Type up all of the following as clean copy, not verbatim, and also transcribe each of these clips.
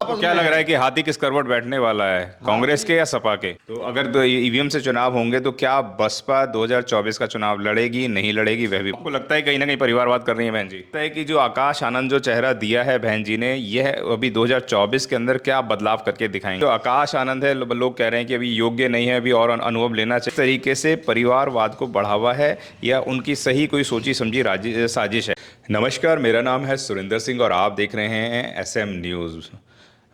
तो क्या लग रहा है कि हाथी किस करवट बैठने वाला है, कांग्रेस के या सपा के? तो अगर तो ईवीएम से चुनाव होंगे तो क्या बसपा 2024 का चुनाव लड़ेगी, नहीं लड़ेगी? वह भी आपको लगता है कहीं ना कहीं परिवारवाद कर रही है बहन जी? लगता है कि जो आकाश आनंद जो चेहरा दिया है बहन जी ने, यह अभी 2024 के अंदर क्या बदलाव करके दिखाएंगे? जो आकाश आनंद है, लोग कह रहे हैं कि अभी योग्य नहीं है, अभी और अनुभव लेना चाहिए। इस तरीके से परिवारवाद को बढ़ावा है या उनकी सही कोई सोची समझी साजिश है? नमस्कार, मेरा नाम है सुरिंदर सिंह और आप देख रहे हैं एसएम न्यूज़।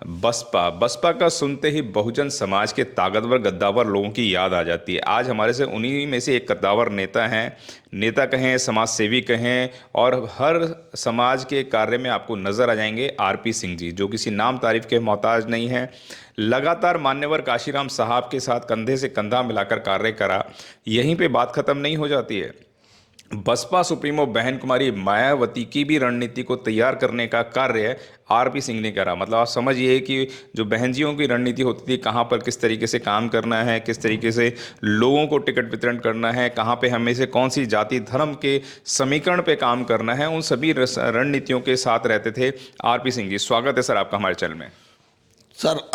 बसपा का सुनते ही बहुजन समाज के ताकतवर गद्दावर लोगों की याद आ जाती है। आज हमारे से उन्हीं में से एक गद्दावर नेता हैं, नेता कहें, समाज सेवी कहें, और हर समाज के कार्य में आपको नजर आ जाएंगे आरपी सिंह जी, जो किसी नाम तारीफ के मोहताज नहीं हैं। लगातार मान्यवर काशीराम साहब के साथ कंधे से कंधा मिलाकर कार्य करा। यहीं पे बात खत्म नहीं हो जाती है। बसपा सुप्रीमो बहन कुमारी मायावती की भी रणनीति को तैयार करने का कार्य आरपी सिंह ने करा। मतलब आप समझिए कि जो बहनजियों की रणनीति होती थी, कहाँ पर किस तरीके से काम करना है, किस तरीके से लोगों को टिकट वितरण करना है, कहाँ पे हमें से कौन सी जाति धर्म के समीकरण पे काम करना है, उन सभी रणनीतियों के साथ रहते थे आरपी सिंह जी। स्वागत है सर आपका हमारे चैनल में। सर,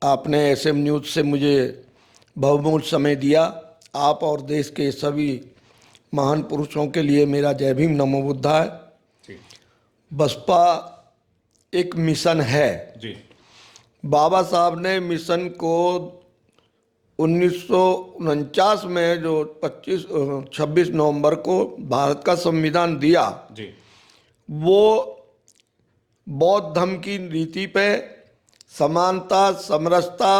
आपने एसएम न्यूज़ से मुझे बहुमूल्य समय दिया। आप और देश के सभी महान पुरुषों के लिए मेरा जय भीम नमो बुद्धाय। बसपा एक मिशन है जी। बाबा साहब ने मिशन को 1949 में जो 26 नवंबर को भारत का संविधान दिया जी। वो बौद्ध धर्म की नीति पे समानता, समरसता,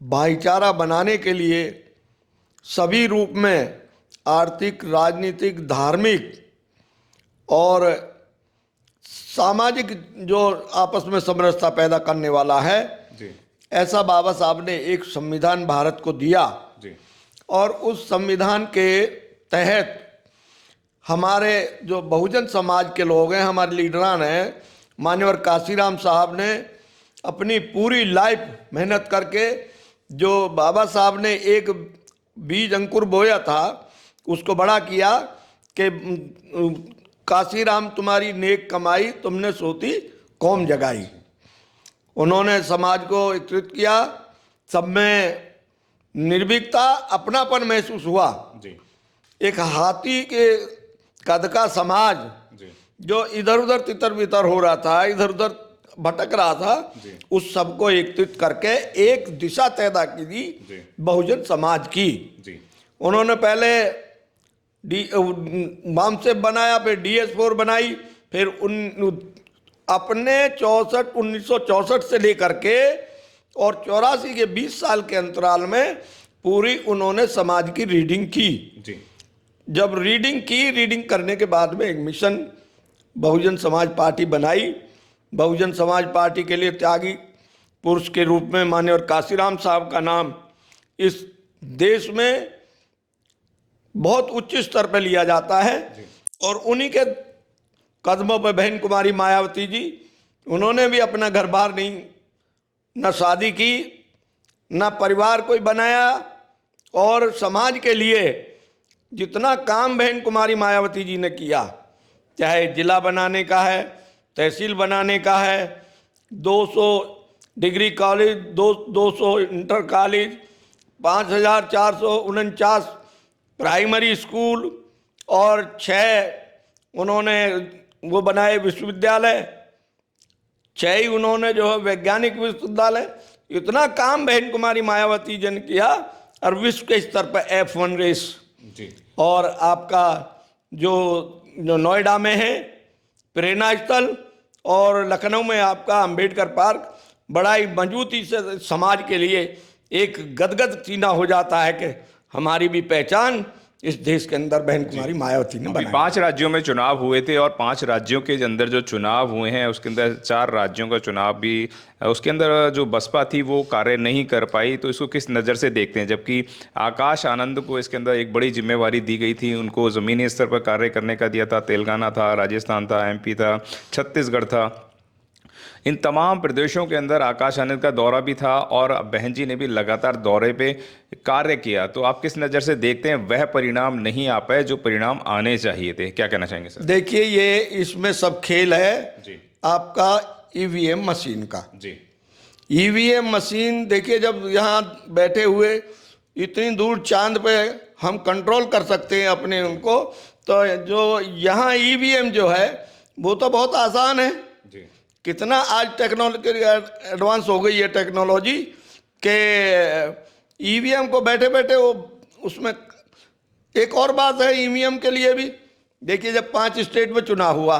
भाईचारा बनाने के लिए सभी रूप में आर्थिक, राजनीतिक, धार्मिक और सामाजिक जो आपस में समरसता पैदा करने वाला है, जी। ऐसा बाबा साहब ने एक संविधान भारत को दिया। जी। और उस संविधान के तहत हमारे जो बहुजन समाज के लोग हैं, हमारे लीडरान हैं, मान्यवर काशीराम साहब ने अपनी पूरी लाइफ मेहनत करके जो बाबा साहब ने एक बीज अंकुर बोया था उसको बड़ा किया कि काशीराम तुम्हारी नेक कमाई, तुमने सोती कौम जगाई। उन्होंने समाज को एकत्रित किया, सब में निर्भीकता, अपनापन महसूस हुआ। जी। एक हाथी के कद का समाज जी। जो इधर उधर तितर बितर हो रहा था, इधर उधर भटक रहा था, उस सबको एकत्रित करके एक दिशा पैदा की थी बहुजन समाज की। जी। उन्होंने पहले मामसेप बनाया, फिर DS4 बनाई, फिर अपने 1964 से लेकर के और 84 के 20 साल के अंतराल में पूरी उन्होंने समाज की रीडिंग की। जी। जब रीडिंग करने के बाद में एक मिशन बहुजन समाज पार्टी बनाई। बहुजन समाज पार्टी के लिए त्यागी पुरुष के रूप में माननीय काशीराम साहब का नाम इस देश में बहुत उच्च स्तर पर लिया जाता है। और उन्हीं के कदमों पर बहन कुमारी मायावती जी, उन्होंने भी अपना घर बार नहीं, न शादी की, न परिवार कोई बनाया, और समाज के लिए जितना काम बहन कुमारी मायावती जी ने किया, चाहे जिला बनाने का है, तहसील बनाने का है, 200 degree college, 200 inter college, 5449 primary school और 6 उन्होंने वो बनाए विश्वविद्यालय, 6 ही उन्होंने जो है वैज्ञानिक विश्वविद्यालय। इतना काम बहन कुमारी मायावती जी ने किया। और विश्व के स्तर पर F1 रेस जी। और आपका जो नोएडा में है प्रेरणा स्थल, और लखनऊ में आपका अंबेडकर पार्क, बड़ा ही मजबूती से समाज के लिए एक गदगद सीना हो जाता है कि हमारी भी पहचान इस देश के अंदर बहन कुमारी मायावती ने बनाई। 5 राज्यों में चुनाव हुए थे और 5 राज्यों के अंदर जो चुनाव हुए हैं उसके अंदर 4 राज्यों का चुनाव भी, उसके अंदर जो बसपा थी वो कार्य नहीं कर पाई। तो इसको किस नज़र से देखते हैं, जबकि आकाश आनंद को इसके अंदर एक बड़ी जिम्मेवारी दी गई थी, उनको ज़मीनी स्तर पर कार्य करने का दिया था। तेलंगाना था, राजस्थान था, MP था, छत्तीसगढ़ था, इन तमाम प्रदेशों के अंदर आकाश आनंद का दौरा भी था और बहन जी ने भी लगातार दौरे पे कार्य किया। तो आप किस नज़र से देखते हैं वह परिणाम नहीं आ पाए जो परिणाम आने चाहिए थे? क्या कहना चाहेंगे सर? देखिए, ये इसमें सब खेल है। जी। आपका ईवीएम मशीन का। जी ईवीएम मशीन देखिए, जब यहाँ बैठे हुए इतनी दूर चांद पे हम कंट्रोल कर सकते हैं अपने उनको, तो जो यहाँ ईवीएम जो है वो तो बहुत आसान है। जी कितना आज टेक्नोलॉजी एडवांस हो गई है टेक्नोलॉजी के ईवीएम को बैठे बैठे वो उसमें। एक और बात है ईवीएम के लिए भी, देखिए जब 5 स्टेट में चुनाव हुआ,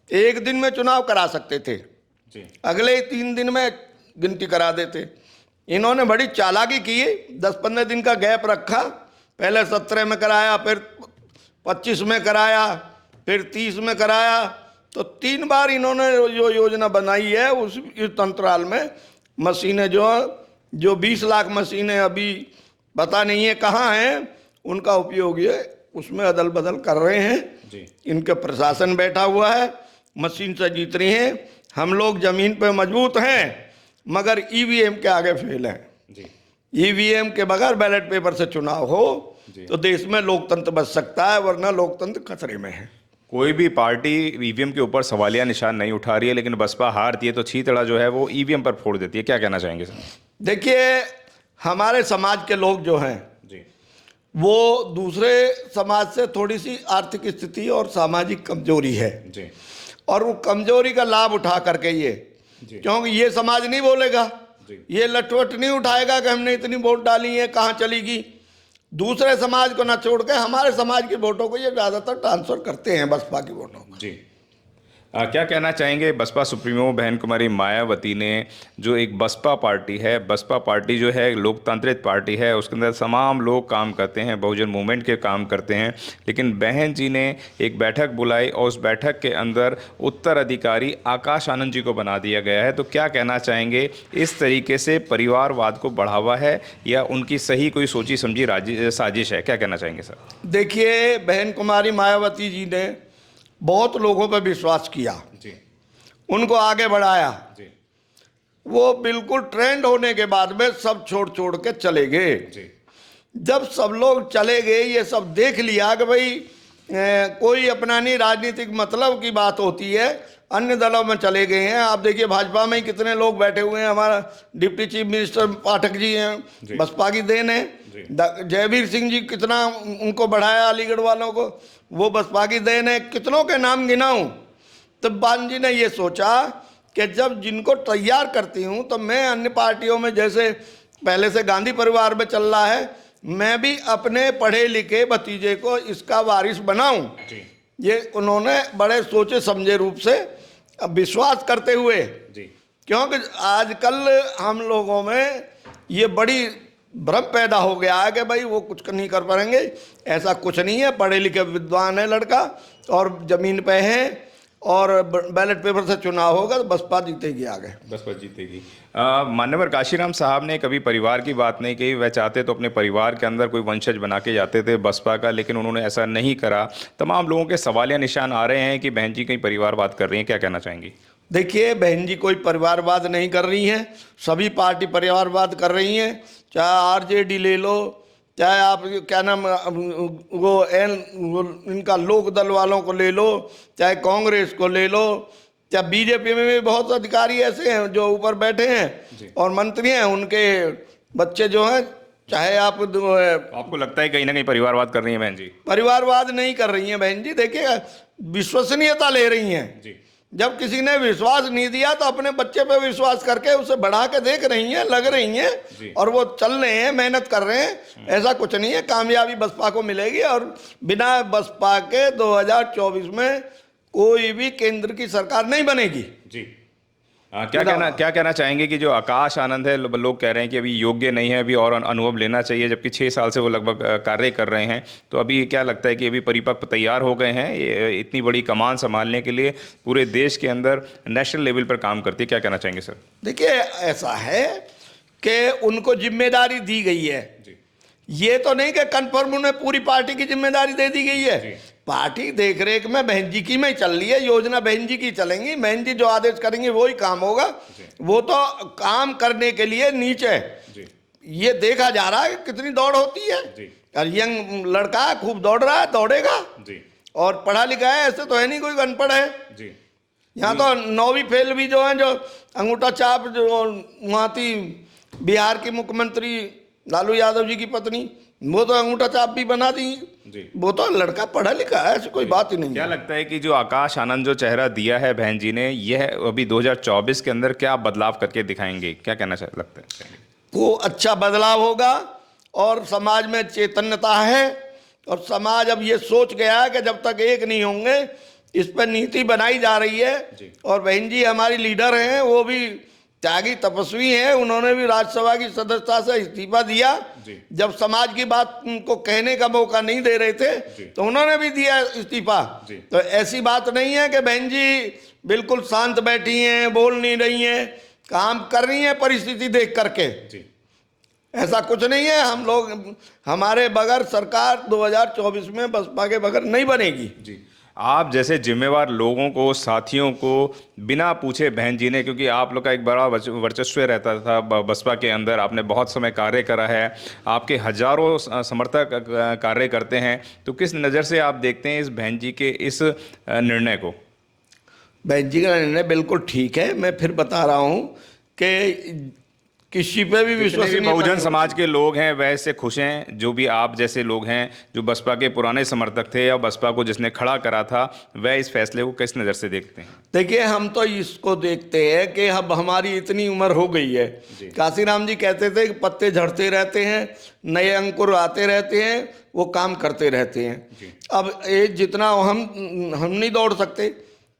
एक दिन में चुनाव करा सकते थे, जी अगले 3 दिन में गिनती करा देते। इन्होंने बड़ी चालाकी की, 10-15 दिन का गैप रखा, पहले 17 में कराया, फिर 25 में कराया, फिर 30 में कराया, तो 3 बार इन्होंने जो योजना बनाई है उस इस अंतराल में मशीनें जो 20 लाख मशीनें अभी पता नहीं है कहाँ हैं, उनका उपयोग ये उसमें अदल बदल कर रहे हैं। जी इनके प्रशासन बैठा हुआ है, मशीन से जीत रही हैं। हम लोग जमीन पे मजबूत हैं मगर ईवीएम के आगे फेल हैं। जी ईवीएम के बगैर बैलेट पेपर से चुनाव हो जी। तो देश में लोकतंत्र बच सकता है, वरना लोकतंत्र खतरे में है। कोई भी पार्टी ईवीएम के ऊपर सवालिया निशान नहीं उठा रही है, लेकिन बसपा हारती है तो छीतड़ा जो है वो ईवीएम पर फोड़ देती है। क्या कहना चाहेंगे सर? देखिए, हमारे समाज के लोग जो हैं जी वो दूसरे समाज से थोड़ी सी आर्थिक स्थिति और सामाजिक कमजोरी है, जी और वो कमजोरी का लाभ उठा करके ये, जी क्योंकि ये समाज नहीं बोलेगा, जी ये लटवट नहीं उठाएगा कि हमने इतनी वोट डाली है कहाँ चलेगी। दूसरे समाज को ना छोड़ के हमारे समाज की वोटों को ये ज़्यादातर ट्रांसफर करते हैं, बसपा की वोटों को। जी क्या कहना चाहेंगे? बसपा सुप्रीमो बहन कुमारी मायावती ने, जो एक बसपा पार्टी है, बसपा पार्टी जो है लोकतांत्रिक पार्टी है, उसके अंदर तमाम लोग काम करते हैं, बहुजन मूवमेंट के काम करते हैं, लेकिन बहन जी ने एक बैठक बुलाई और उस बैठक के अंदर उत्तराधिकारी आकाश आनंद जी को बना दिया गया है। तो क्या कहना चाहेंगे, इस तरीके से परिवारवाद को बढ़ावा है या उनकी सही कोई सोची समझी साजिश है? क्या कहना चाहेंगे सर? देखिए, बहन कुमारी मायावती जी ने बहुत लोगों पर विश्वास किया, जी उनको आगे बढ़ाया। जी वो बिल्कुल ट्रेंड होने के बाद में सब छोड़ छोड़ के चले गए। जी जब सब लोग चले गए, ये सब देख लिया कि भाई कोई अपना नहीं, राजनीतिक मतलब की बात होती है, अन्य दलों में चले गए हैं। आप देखिए भाजपा में ही कितने लोग बैठे हुए हैं। हमारा deputy chief minister Pathak ji हैं, बसपा की देन है। जयवीर सिंह जी कितना उनको बढ़ाया अलीगढ़ वालों को, वो बसपा की देन है। कितनों के नाम गिनाऊं? तब बान जी ने ये सोचा कि जब जिनको तैयार करती हूं तो मैं अन्य पार्टियों में, जैसे पहले से गांधी परिवार में चल रहा है, मैं भी अपने पढ़े लिखे भतीजे को इसका वारिस बनाऊं। ये उन्होंने बड़े सोचे समझे रूप से विश्वास करते हुए, क्योंकि आजकल हम लोगों में ये बड़ी भ्रम पैदा हो गया है कि भाई वो कुछ नहीं कर पाएंगे। ऐसा कुछ नहीं है, पढ़े लिखे विद्वान है लड़का और जमीन पे है, और बैलेट पेपर से चुनाव होगा तो बसपा जीतेगी आगे। बसपा जीतेगी। मान्यवर काशीराम साहब ने कभी परिवार की बात नहीं कही। वह चाहते तो अपने परिवार के अंदर कोई वंशज बना के जाते थे बसपा का, लेकिन उन्होंने ऐसा नहीं करा। तमाम लोगों के सवालिया निशान आ रहे हैं कि बहन जी कहीं परिवारवाद कर रही हैं। क्या कहना चाहेंगी? देखिए, बहन जी कोई परिवारवाद नहीं कर रही हैं, सभी पार्टी परिवारवाद कर रही हैं। चाहे आरजेडी ले लो, चाहे आप क्या नाम वो इनका लोक दल वालों को ले लो, चाहे कांग्रेस को ले लो, चाहे बीजेपी में भी बहुत अधिकारी ऐसे हैं जो ऊपर बैठे हैं और मंत्री हैं, उनके बच्चे जो हैं। चाहे आपको लगता है कहीं ना कहीं परिवारवाद कर रही हैं बहन जी? परिवारवाद नहीं कर रही हैं बहन जी। देखिए, विश्वसनीयता ले रही हैं जी। जब किसी ने विश्वास नहीं दिया तो अपने बच्चे पे विश्वास करके उसे बढ़ा के देख रही हैं, लग रही हैं, और वो चल रहे हैं, मेहनत कर रहे हैं। ऐसा कुछ नहीं है, कामयाबी बसपा को मिलेगी, और बिना बसपा के 2024 में कोई भी केंद्र की सरकार नहीं बनेगी। जी क्या कहना चाहेंगे कि जो आकाश आनंद है, लोग कह रहे हैं कि अभी योग्य नहीं है, अभी और अनुभव लेना चाहिए, जबकि 6 साल से वो लगभग कार्य कर रहे हैं। तो अभी क्या लगता है कि अभी परिपक्व तैयार हो गए हैं ये इतनी बड़ी कमान संभालने के लिए, पूरे देश के अंदर नेशनल लेवल पर काम करती है? क्या कहना चाहेंगे सर? देखिए, ऐसा है कि उनको जिम्मेदारी दी गई है। ये तो नहीं कि कन्फर्म उन्हें पूरी पार्टी की जिम्मेदारी दे दी गई है। पार्टी देख रेख में बहन जी की में चल रही है, योजना बहन जी की चलेंगी, बहन जी जो आदेश करेंगे वही काम होगा। वो तो काम करने के लिए नीचे ये देखा जा रहा है कितनी दौड़ होती है। और यंग लड़का खूब दौड़ रहा है, दौड़ेगा, और पढ़ा लिखा है, ऐसे तो है नहीं कोई अनपढ़ है। यहाँ तो 9वीं फेल भी जो है, जो अंगूठा छाप जो वहाँ थी बिहार की मुख्यमंत्री लालू यादव जी की पत्नी, वो तो अंगूठा छाप भी बना दी। जी। वो तो लड़का पढ़ा लिखा है, ऐसी कोई बात ही नहीं क्या है। लगता है कि जो आकाश आनंद जो चेहरा दिया है बहन जी ने, यह अभी 2024 के अंदर क्या बदलाव करके दिखाएंगे? क्या कहना लगता है? को अच्छा बदलाव होगा और समाज में चैतन्यता है, और समाज अब ये सोच गया है कि जब तक एक नहीं होंगे, इस पर नीति बनाई जा रही है। जी। और बहन जी हमारी लीडर हैं, वो भी त्यागी तपस्वी हैं, उन्होंने भी राज्यसभा की सदस्यता से इस्तीफा दिया। जी। जब समाज की बात उनको कहने का मौका नहीं दे रहे थे, तो उन्होंने भी दिया इस्तीफा। जी। तो ऐसी बात नहीं है कि बहन जी बिल्कुल शांत बैठी हैं, बोल नहीं रही हैं, काम कर रही हैं परिस्थिति देख करके। जी। ऐसा कुछ नहीं है। हम लोग, हमारे बगैर सरकार 2024 में बसपा के बगैर नहीं बनेगी। जी। आप जैसे जिम्मेवार लोगों को, साथियों को बिना पूछे बहन जी ने, क्योंकि आप लोग का एक बड़ा वर्चस्व रहता था बसपा के अंदर, आपने बहुत समय कार्य करा है, आपके हजारों समर्थक कार्य करते हैं, तो किस नज़र से आप देखते हैं इस बहन जी के इस निर्णय को? बहन जी का निर्णय बिल्कुल ठीक है। मैं फिर बता रहा हूँ कि किसी पे भी विश्वास नहीं। बहुजन समाज के लोग हैं वह इससे खुश हैं, जो भी आप जैसे लोग हैं जो बसपा के पुराने समर्थक थे या बसपा को जिसने खड़ा करा था, वह इस फैसले को किस नज़र से देखते हैं? देखिए, हम तो इसको देखते हैं कि अब हमारी इतनी उम्र हो गई है। काशीराम जी कहते थे कि पत्ते झड़ते रहते हैं, नए अंकुर आते रहते हैं, वो काम करते रहते हैं। अब ये जितना हम नहीं दौड़ सकते,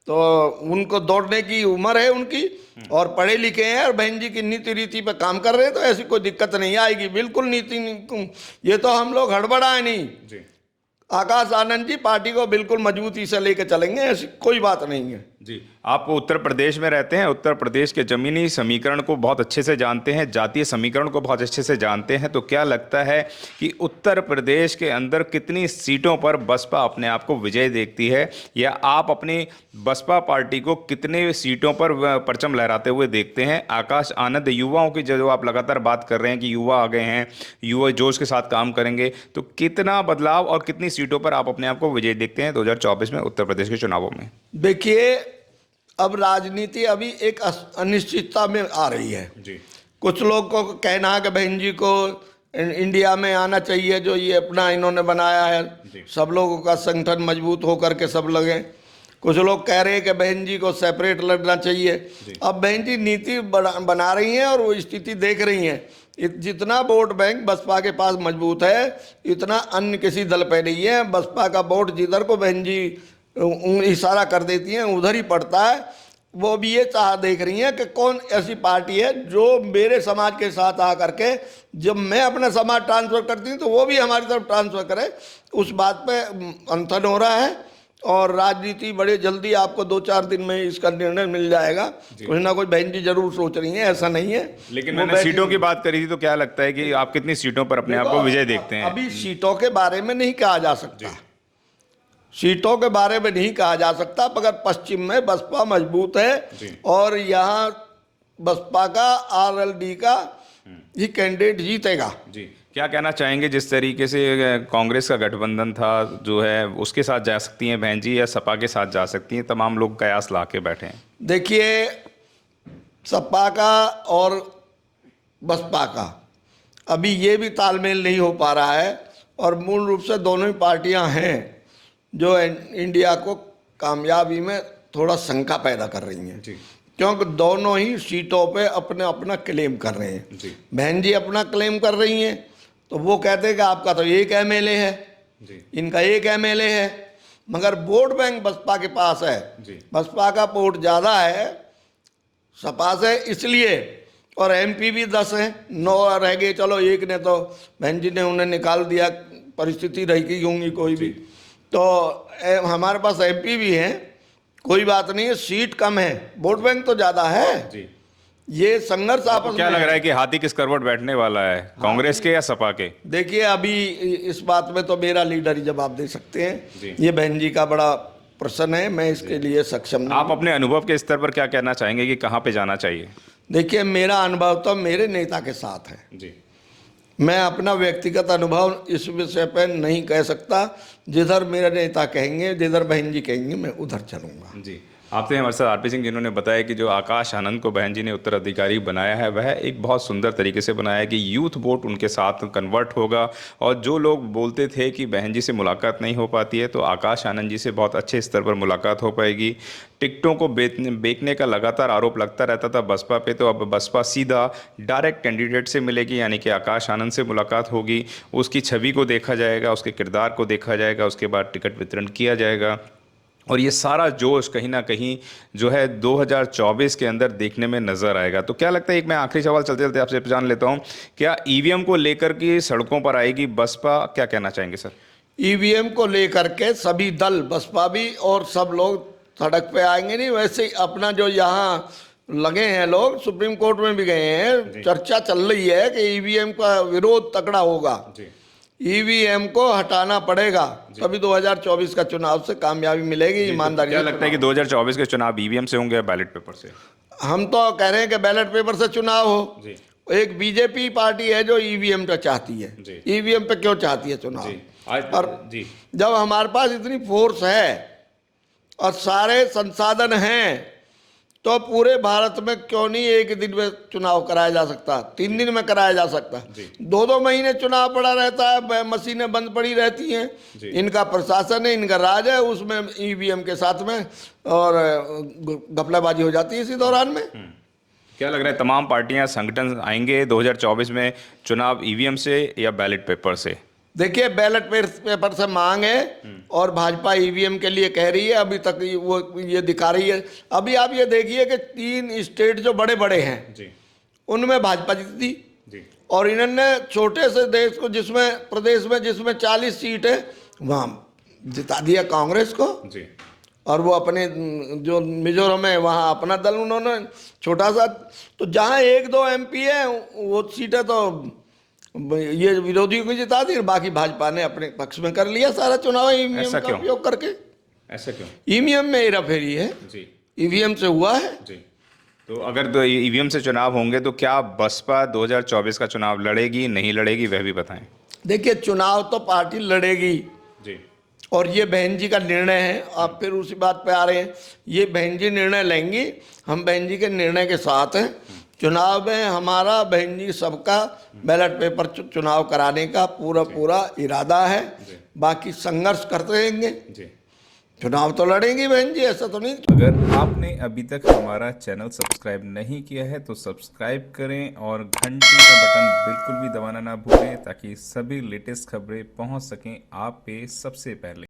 तो उनको दौड़ने की उम्र है उनकी, और पढ़े लिखे हैं, और बहन जी की नीति रीति पे काम कर रहे हैं, तो ऐसी कोई दिक्कत नहीं आएगी। बिल्कुल नीति ये तो हम लोग हड़बड़ाए नहीं। जी। आकाश आनंद जी पार्टी को बिल्कुल मजबूती से लेकर चलेंगे, ऐसी कोई बात नहीं है। जी। आप उत्तर प्रदेश में रहते हैं, उत्तर प्रदेश के जमीनी समीकरण को बहुत अच्छे से जानते हैं, जातीय समीकरण को बहुत अच्छे से जानते हैं, तो क्या लगता है कि उत्तर प्रदेश के अंदर कितनी सीटों पर बसपा अपने आप को विजय देखती है, या आप अपनी बसपा पार्टी को कितने सीटों पर परचम लहराते हुए देखते हैं? आकाश आनंद, युवाओं की जो आप लगातार बात कर रहे हैं कि युवा आ गए हैं, युवा जोश के साथ काम करेंगे, तो कितना बदलाव और कितनी सीटों पर आप अपने आप को विजय देखते हैं 2024 में उत्तर प्रदेश के चुनावों में? देखिए, अब राजनीति अभी एक अनिश्चितता में आ रही है। जी। कुछ लोग को कहना है कि बहन जी को इंडिया में आना चाहिए, जो ये अपना इन्होंने बनाया है, सब लोगों का संगठन मजबूत होकर के सब लगे। कुछ लोग कह रहे हैं कि बहन जी को सेपरेट लड़ना चाहिए। अब बहन जी नीति बना रही हैं और वो स्थिति देख रही हैं। जितना वोट बैंक बसपा के पास मजबूत है, इतना अन्य किसी दल पे नहीं है। बसपा का वोट जिधर को बहन जी इशारा कर देती हैं उधर ही पड़ता है। वो भी ये चाह देख रही हैं कि कौन ऐसी पार्टी है जो मेरे समाज के साथ आ करके, जब मैं अपना समाज ट्रांसफ़र करती हूँ तो वो भी हमारी तरफ ट्रांसफ़र करे। उस बात पे मंथन हो रहा है, और राजनीति बड़े जल्दी आपको 2-4 दिन में इसका निर्णय मिल जाएगा। कुछ ना कुछ बहन जी जरूर सोच रही हैं, ऐसा नहीं है। लेकिन मैंने सीटों की बात करी थी, तो क्या लगता है कि आप कितनी सीटों पर अपने आप को विजय देखते हैं? अभी सीटों के बारे में नहीं कहा जा सकता, सीटों के बारे में नहीं कहा जा सकता, मगर पश्चिम में बसपा मजबूत है, और यहाँ बसपा का आरएलडी का ही कैंडिडेट जीतेगा। जी। क्या कहना चाहेंगे, जिस तरीके से कांग्रेस का गठबंधन था जो है, उसके साथ जा सकती हैं बहन जी, या सपा के साथ जा सकती हैं? तमाम लोग कयास ला के बैठे हैं। देखिए, सपा का और बसपा का अभी ये भी तालमेल नहीं हो पा रहा है, और मूल रूप से दोनों ही पार्टियां हैं जो इंडिया को कामयाबी में थोड़ा शंका पैदा कर रही हैं। क्योंकि दोनों ही सीटों पे अपने अपना क्लेम कर रहे हैं। बहन जी अपना क्लेम कर रही हैं, तो वो कहते हैं कि आपका तो एक एमएलए है, इनका एक एमएलए है, मगर वोट बैंक बसपा के पास है। बसपा का वोट ज़्यादा है सपा से, इसलिए, और एमपी भी 10 हैं, 9 रह गए। चलो एक ने तो बहन जी ने उन्हें निकाल दिया, परिस्थिति रही होंगी कोई भी, तो हमारे पास एमपी भी हैं, कोई बात नहीं है। सीट कम है, वोट बैंक तो ज़्यादा है। ये संघर्ष आपस में। क्या लग रहा है कि हाथी किस करवट बैठने वाला है, कांग्रेस के या सपा के? देखिए, अभी इस बात में तो मेरा लीडर ही जवाब दे सकते हैं। ये बहन जी का बड़ा प्रश्न है, मैं इसके लिए सक्षम नहीं। आप अपने अनुभव के स्तर पर क्या कहना चाहेंगे कि कहाँ पे जाना चाहिए? देखिए, मेरा अनुभव तो मेरे नेता के साथ है जी। मैं अपना व्यक्तिगत अनुभव इस विषय पर नहीं कह सकता। जिधर मेरे नेता कहेंगे, जिधर बहन जी कहेंगे, मैं उधर चलूंगा। जी। आपसे हमारे साथ आरपी सिंह जिन्होंने बताया कि जो आकाश आनंद को बहन जी ने उत्तराधिकारी बनाया है वह एक बहुत सुंदर तरीके से बनाया है कि यूथ वोट उनके साथ कन्वर्ट होगा। और जो लोग बोलते थे कि बहन जी से मुलाकात नहीं हो पाती है तो आकाश आनंद जी से बहुत अच्छे स्तर पर मुलाकात हो पाएगी। टिकटों को बेचने का लगातार आरोप लगता रहता था बसपा पे, तो अब बसपा सीधा डायरेक्ट कैंडिडेट से मिलेगी, यानी कि आकाश आनंद से मुलाकात होगी। उसकी छवि को देखा जाएगा, उसके किरदार को देखा जाएगा, उसके बाद टिकट वितरण किया जाएगा। और ये सारा जोश कहीं ना कहीं जो है 2024 के अंदर देखने में नज़र आएगा। तो क्या लगता है, एक मैं आखिरी सवाल चलते चलते आपसे जान लेता हूँ, क्या ईवीएम को लेकर के सड़कों पर आएगी बसपा, क्या कहना चाहेंगे सर? ईवीएम को लेकर के सभी दल, बसपा भी और सब लोग सड़क पे आएंगे नहीं। वैसे ही अपना जो यहाँ लगे हैं लोग, सुप्रीम कोर्ट में भी गए हैं, चर्चा चल रही है कि ईवीएम का विरोध तगड़ा होगा। ईवीएम को हटाना पड़ेगा, तभी 2024 का चुनाव से कामयाबी मिलेगी, ईमानदारी क्या से लगता है कि 2024 के चुनाव ईवीएम से होंगे या बैलेट पेपर से? हम तो कह रहे हैं कि बैलेट पेपर से चुनाव हो। जी। एक बीजेपी पार्टी है जो ईवीएम पे चाहती है। जी। ईवीएम पे क्यों चाहती है चुनाव? और जी, जब हमारे पास इतनी फोर्स है और सारे संसाधन हैं, तो पूरे भारत में क्यों नहीं एक दिन में चुनाव कराया जा सकता, 3 दिन में कराया जा सकता। 2-2 महीने चुनाव पड़ा रहता है, मशीनें बंद पड़ी रहती हैं। इनका प्रशासन है, इनका राज है, उसमें ईवीएम के साथ में और घपलाबाजी हो जाती है इसी दौरान में। क्या लग रहा है तमाम पार्टियां संगठन आएंगे 2024 में चुनाव ईवीएम से या बैलेट पेपर से? देखिए, बैलेट पेपर से मांग है और भाजपा ईवीएम के लिए कह रही है। अभी तक वो ये दिखा रही है। अभी आप ये देखिए कि 3 स्टेट जो बड़े बड़े हैं जी, उनमें भाजपा जीती जी, और इन्होंने छोटे से देश को, जिसमें प्रदेश में जिसमें 40 सीट है, वहाँ जिता दिया कांग्रेस को। जी, और वो अपने जो मिजोरम है वहाँ अपना दल उन्होंने छोटा सा, तो जहाँ 1-2 एमपी है वो सीटें तो ये विरोधियों को जिता दी, बाकी भाजपा ने अपने पक्ष में कर लिया सारा चुनाव ईवीएम का उपयोग करके। ऐसा क्यों? ईवीएम में हेराफेरी है, जी, ईवीएम से हुआ है। जी। तो अगर ईवीएम से चुनाव होंगे तो क्या बसपा 2024 का चुनाव लड़ेगी नहीं लड़ेगी, वह भी बताएं। देखिए, चुनाव तो पार्टी लड़ेगी जी, और ये बहन जी का निर्णय है। आप फिर उसी बात पे आ रहे हैं, ये बहन जी निर्णय लेंगी, हम बहन जी के निर्णय के साथ हैं। चुनाव में हमारा, बहन जी सबका बैलेट पेपर चुनाव कराने का पूरा इरादा है। बाकी संघर्ष करते रहेंगे, जी। चुनाव तो लड़ेंगी बहन जी, ऐसा तो नहीं। अगर आपने अभी तक हमारा चैनल सब्सक्राइब नहीं किया है तो सब्सक्राइब करें और घंटी का बटन बिल्कुल भी दबाना ना भूलें ताकि सभी लेटेस्ट खबरें पहुंच सकें आप पे सबसे पहले।